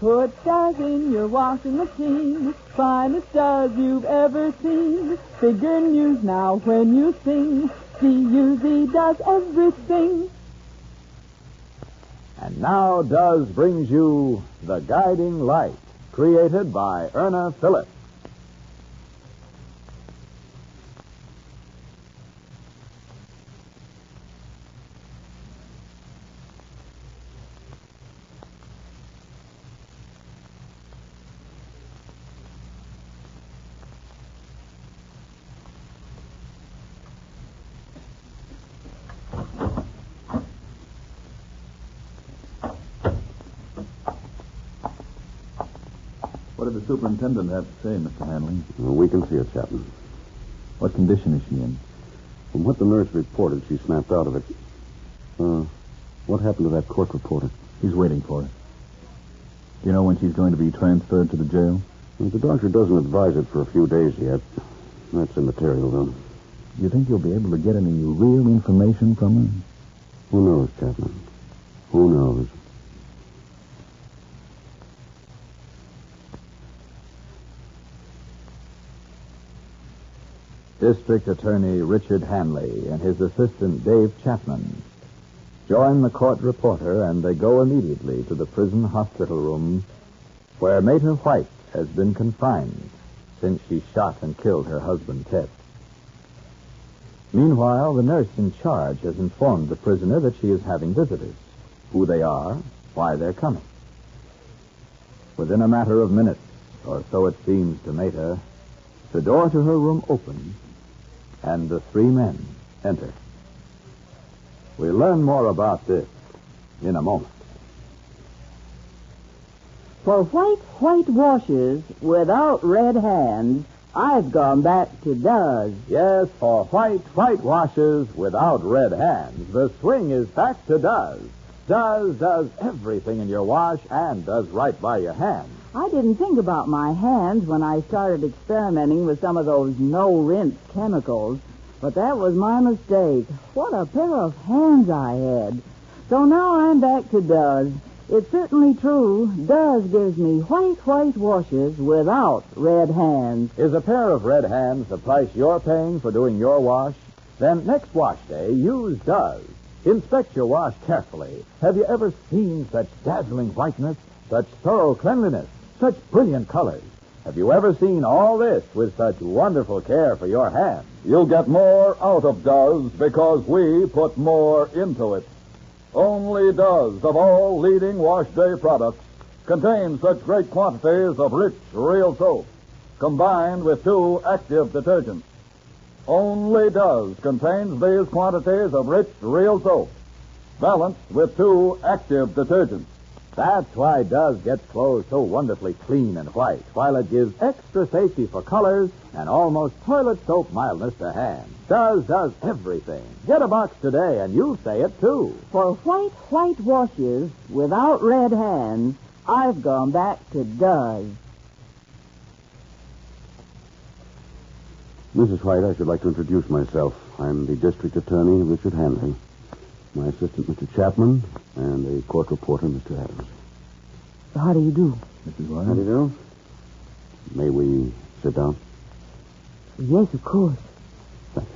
Put stars in your washing machine, finest stars you've ever seen. Figure news now when you sing. D-U-Z does everything. And now Does brings you The Guiding Light, created by Erna Phillips. What did the superintendent have to say, Mr. Hanley? Well, we can see it, Chapman. What condition is she in? From what the nurse reported, she snapped out of it. What happened to that court reporter? He's waiting for her. Do you know when she's going to be transferred to the jail? Well, the doctor doesn't advise it for a few days yet. That's immaterial, though. Do you think you'll be able to get any real information from her? Who knows, Chapman? Who knows? District Attorney Richard Hanley and his assistant Dave Chapman join the court reporter, and they go immediately to the prison hospital room where Mater White has been confined since she shot and killed her husband, Ted. Meanwhile, the nurse in charge has informed the prisoner that she is having visitors, who they are, why they're coming. Within a matter of minutes, or so it seems to Mater, the door to her room opens, and the three men enter. We'll learn more about this in a moment. For white washes without red hands, I've gone back to Does. Yes, for white washes without red hands, the swing is back to Does. Does does everything in your wash and does right by your hands. I didn't think about my hands when I started experimenting with some of those no-rinse chemicals, but that was my mistake. What a pair of hands I had. So now I'm back to Does. It's certainly true. Does gives me white washes without red hands. Is a pair of red hands the price you're paying for doing your wash? Then next wash day, use Does. Inspect your wash carefully. Have you ever seen such dazzling whiteness, such thorough cleanliness, such brilliant colors? Have you ever seen all this with such wonderful care for your hands? You'll get more out of Does because we put more into it. Only Does, of all leading wash day products, contains such great quantities of rich, real soap, combined with 2 active detergents. Only Does contains these quantities of rich, real soap, balanced with 2 active detergents. That's why Does gets clothes so wonderfully clean and white, while it gives extra safety for colors and almost toilet soap mildness to hands. Does does everything. Get a box today, and you'll say it, too. For white washes without red hands, I've gone back to Does. Mrs. White, I should like to introduce myself. I'm the district attorney, Richard Hanley. My assistant, Mr. Chapman, and the court reporter, Mr. Adams. How do you do? Mrs. White? How do you do? May we sit down? Yes, of course. Thank you.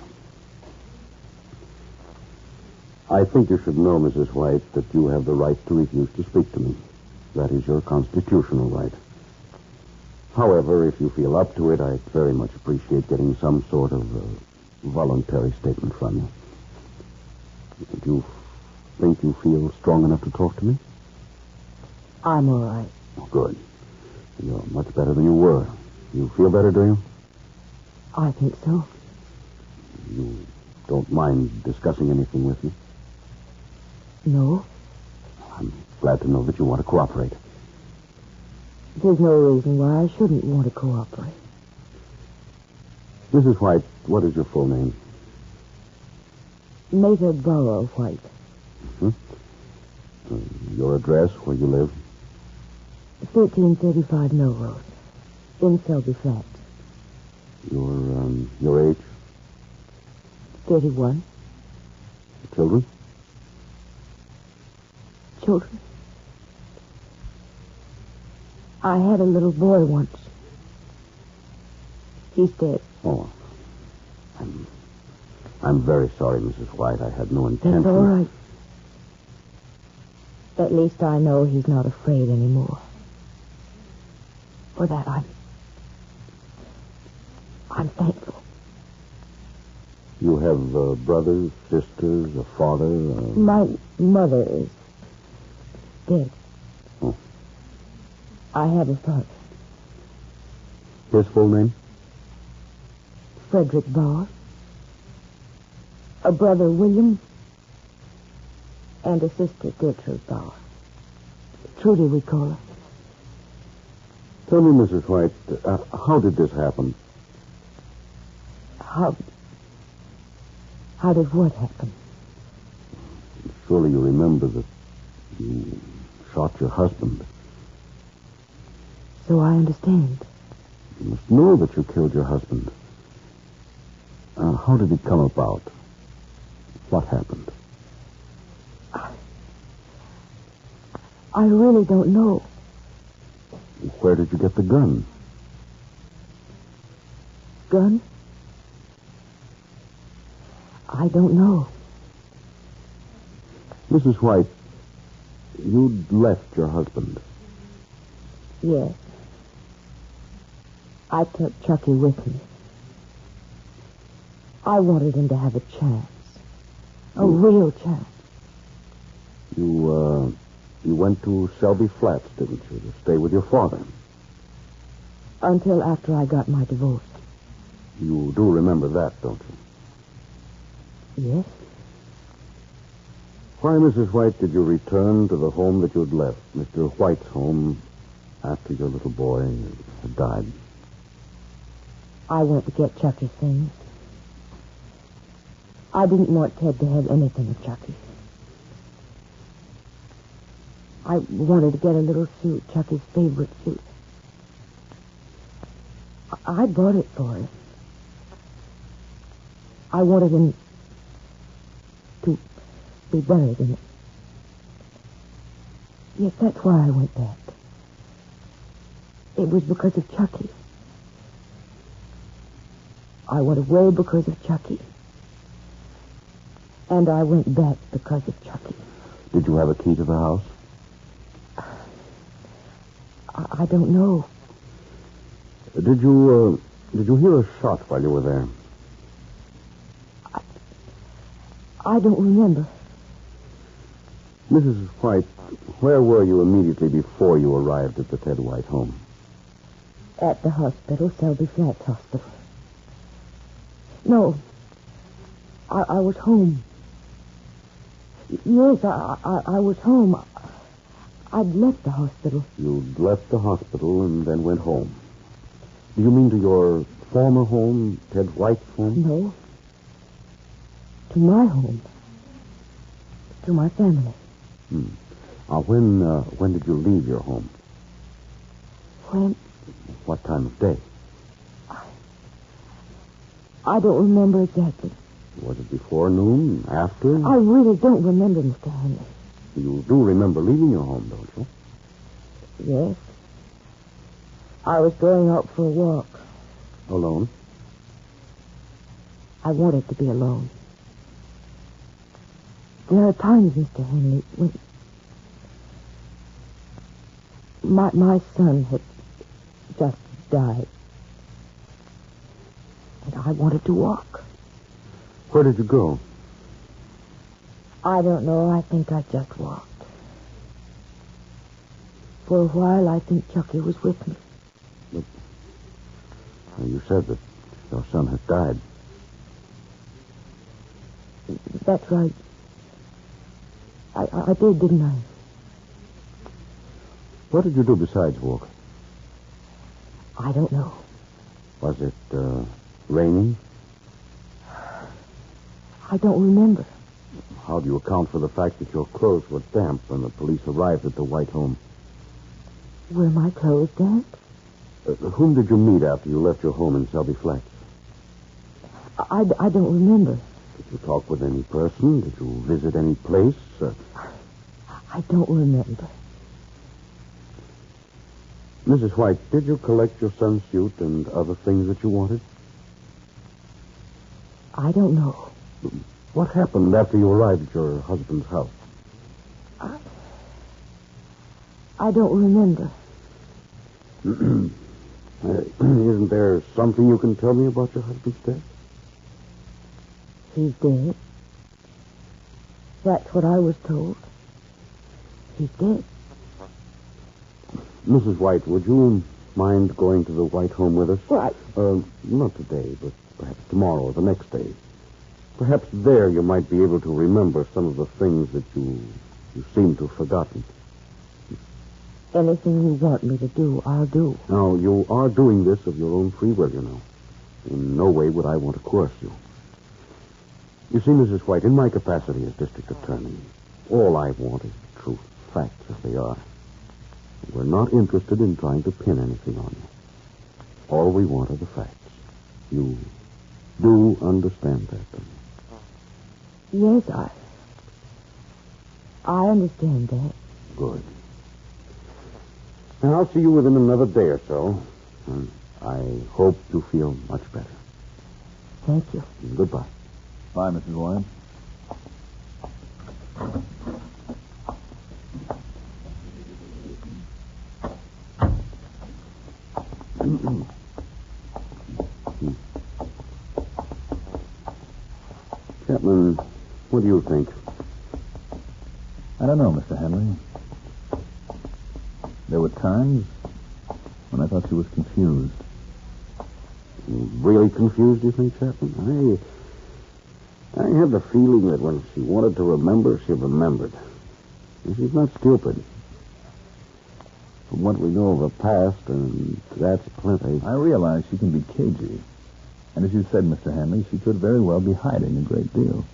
I think you should know, Mrs. White, that you have the right to refuse to speak to me. That is your constitutional right. However, if you feel up to it, I'd very much appreciate getting some sort of voluntary statement from you. Do you think you feel strong enough to talk to me? I'm all right. Oh, good. You're much better than you were. You feel better, do you? I think so. You don't mind discussing anything with me? No. I'm glad to know that you want to cooperate. There's no reason why I shouldn't want to cooperate. Mrs. White, what is your full name? Mater Burrow White. Your address, where you live? 1335 Mill Road, in Selby Flats. Your age? 31. Children? Children? I had a little boy once. He's dead. Oh, I'm very sorry, Mrs. White. I had no intention. That's all right. At least I know he's not afraid anymore. For that, I'm thankful. You have brothers, sisters, a father? My mother is dead. Oh. I have a father. His full name? Frederick Bauer. A brother, William. And a sister, Gertrude Bauer. Trudy, we call her. Tell me, Mrs. White, how did this happen? How did what happen? Surely you remember that you shot your husband. So I understand. You must know that you killed your husband. How did it come about? What happened? I really don't know. Where did you get the gun? Gun? I don't know. Mrs. White, you'd left your husband. Yes. I took Chucky with me. I wanted him to have a chance. A real chance. You went to Selby Flats, didn't you, to stay with your father? Until after I got my divorce. You do remember that, don't you? Yes. Why, Mrs. White, did you return to the home that you'd left, Mr. White's home, after your little boy had died? I went to get Chucky's things. I didn't want Ted to have anything of Chucky's. I wanted to get a little suit, Chucky's favorite suit. I bought it for him. I wanted him to be buried in it. Yes, that's why I went back. It was because of Chucky. I went away because of Chucky. And I went back because of Chucky. Did you have a key to the house? I don't know. Did you hear a shot while you were there? I don't remember. Mrs. White, where were you immediately before you arrived at the Ted White home? At the hospital, Selby Flats Hospital. No. I was home. Yes, I was home. I'd left the hospital. You'd left the hospital and then went home. Do you mean to your former home, Ted White's home? No. To my home. To my family. When did you leave your home? When? What time of day? I don't remember exactly. Was it before noon? After? I really don't remember, Mr. Henry. You do remember leaving your home, don't you? Yes. I was going out for a walk. Alone? I wanted to be alone. There are times, Mr. Henry, when my son had just died. And I wanted to walk. Where did you go? I don't know. I think I just walked. For a while, I think Chucky was with me. But you said that your son had died. That's right. I did, didn't I? What did you do besides walk? I don't know. Was it raining? I don't remember. How do you account for the fact that your clothes were damp when the police arrived at the White home? Were my clothes damp? Whom did you meet after you left your home in Selby Flats? I don't remember. Did you talk with any person? Did you visit any place? I don't remember. Mrs. White, did you collect your son's suit and other things that you wanted? I don't know. What happened after you arrived at your husband's house? I don't remember. Isn't there something you can tell me about your husband's death? He's dead. That's what I was told. He's dead. Mrs. White, would you mind going to the White home with us? Right. Not today, but perhaps tomorrow or the next day. Perhaps there you might be able to remember some of the things that you seem to have forgotten. Anything you want me to do, I'll do. Now, you are doing this of your own free will, you know. In no way would I want to coerce you. You see, Mrs. White, in my capacity as district attorney, all I want is truth, facts as they are. We're not interested in trying to pin anything on you. All we want are the facts. You do understand that, don't you? Yes, I understand that. Good. Now, I'll see you within another day or so. And I hope you feel much better. Thank you. Goodbye. Bye, Mrs. White. Chapman, what do you think? I don't know, Mr. Henry. There were times when I thought she was confused. Really confused, do you think, Chapman? I have the feeling that when she wanted to remember, she remembered. And she's not stupid. From what we know of her past, and that's plenty. I realize she can be cagey. And as you said, Mr. Henry, she could very well be hiding a great deal.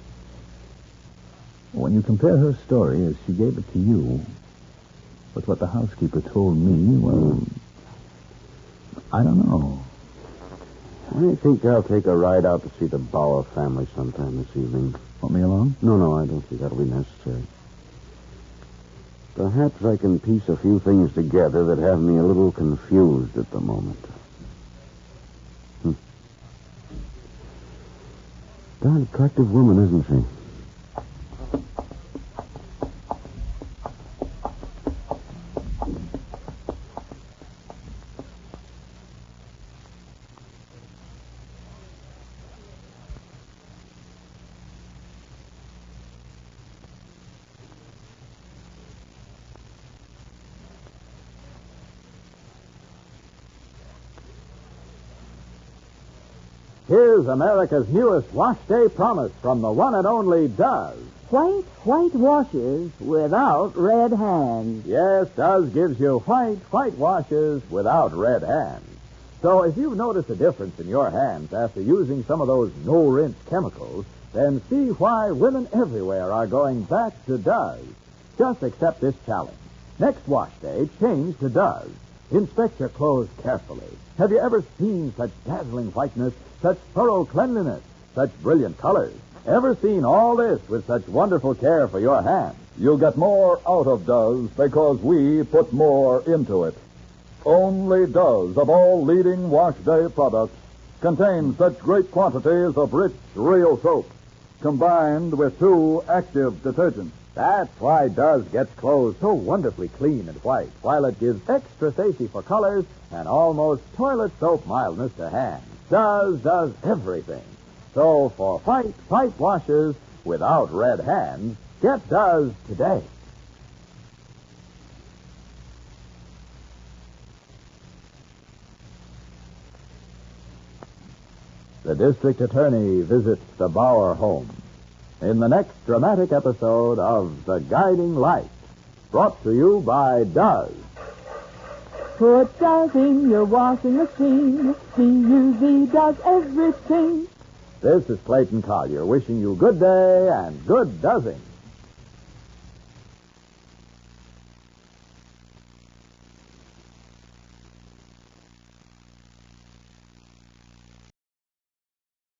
When you compare her story as she gave it to you with what the housekeeper told me, well, I don't know. I think I'll take a ride out to see the Bauer family sometime this evening. Want me along? No, I don't think that'll be necessary. Perhaps I can piece a few things together that have me a little confused at the moment. Darn attractive woman, isn't she? Here's America's newest wash day promise from the one and only Duz. White washes without red hands. Yes, Duz gives you white washes without red hands. So if you've noticed a difference in your hands after using some of those no-rinse chemicals, then see why women everywhere are going back to Duz. Just accept this challenge. Next wash day, change to Duz. Inspect your clothes carefully. Have you ever seen such dazzling whiteness, such thorough cleanliness, such brilliant colors? Ever seen all this with such wonderful care for your hands? You'll get more out of Duz because we put more into it. Only Duz, of all leading wash day products, contains such great quantities of rich, real soap, combined with 2 active detergents. That's why Duz gets clothes so wonderfully clean and white, while it gives extra safety for colors and almost toilet soap mildness to hands. Duz does everything. So for white washes without red hands, get Duz today. The district attorney visits the Bauer home in the next dramatic episode of The Guiding Light, brought to you by Duz. Put Duz in your washing machine. D-U-Z does everything. This is Clayton Collier wishing you good day and good Duzzing.